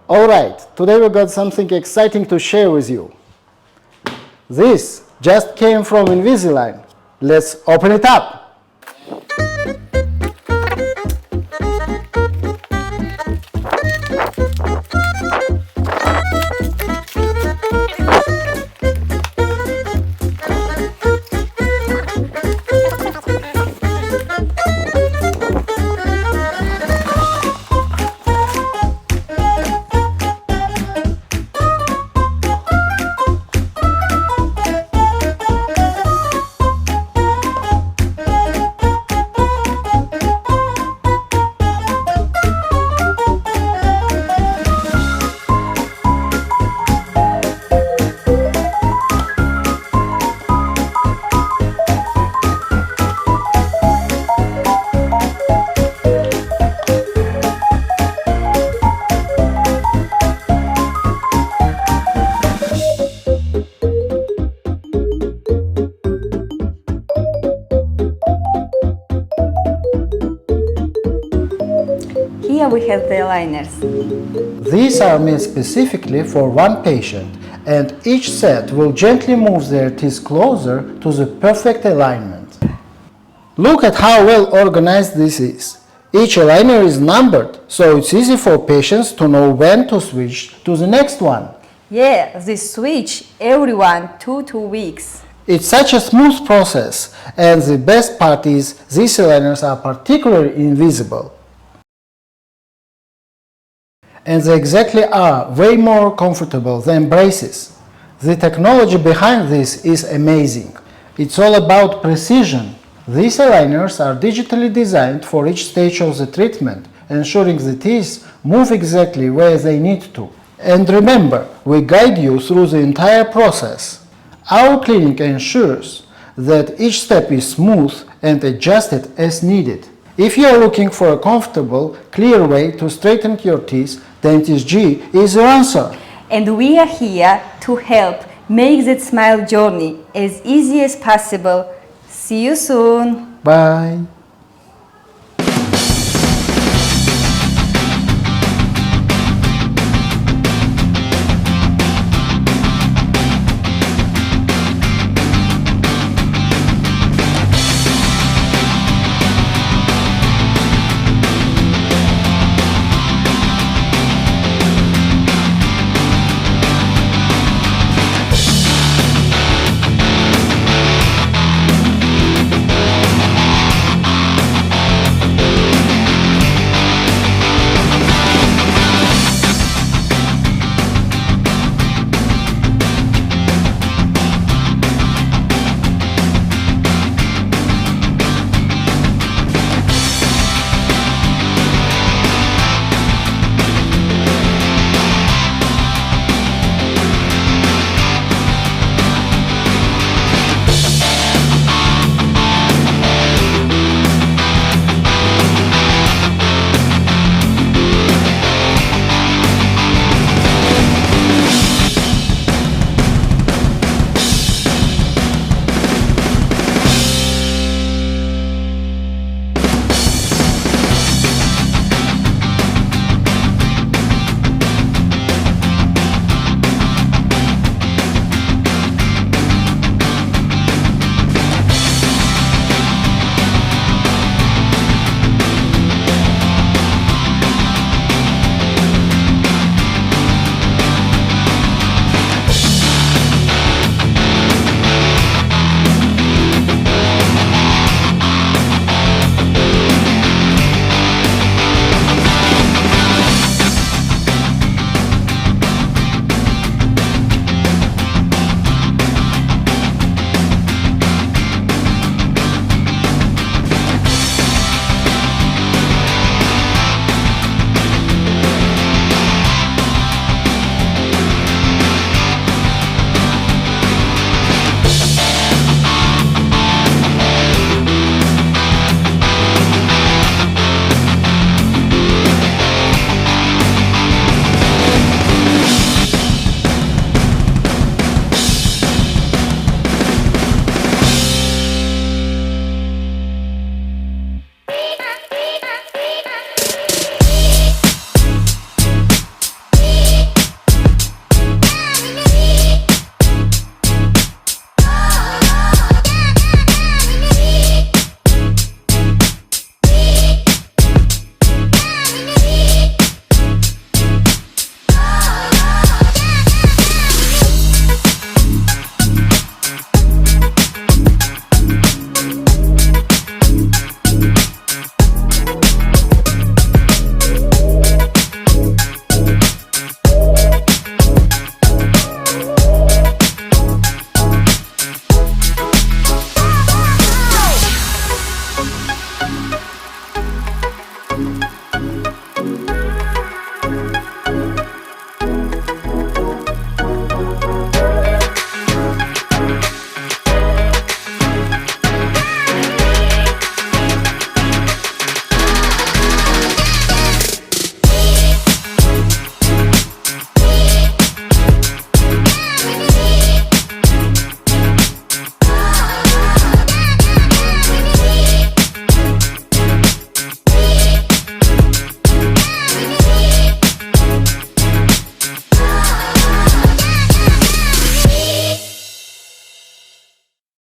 Alright, today we got something exciting to share with you. This just came from Invisalign. Let's open it up. Here we have the aligners. These are made specifically for one patient, and each set will gently move their teeth closer to the perfect alignment. Look at how well organized this is. Each aligner is numbered, so it's easy for patients to know when to switch to the next one. Yeah, they switch every 1 to 2 weeks. It's such a smooth process, and the best part is these aligners are particularly invisible. And they exactly are way more comfortable than braces. The technology behind this is amazing. It's all about precision. These aligners are digitally designed for each stage of the treatment, ensuring the teeth move exactly where they need to. And remember, we guide you through the entire process. Our clinic ensures that each step is smooth and adjusted as needed. If you are looking for a comfortable, clear way to straighten your teeth, Dentist G is your answer. And we are here to help make that smile journey as easy as possible. See you soon. Bye.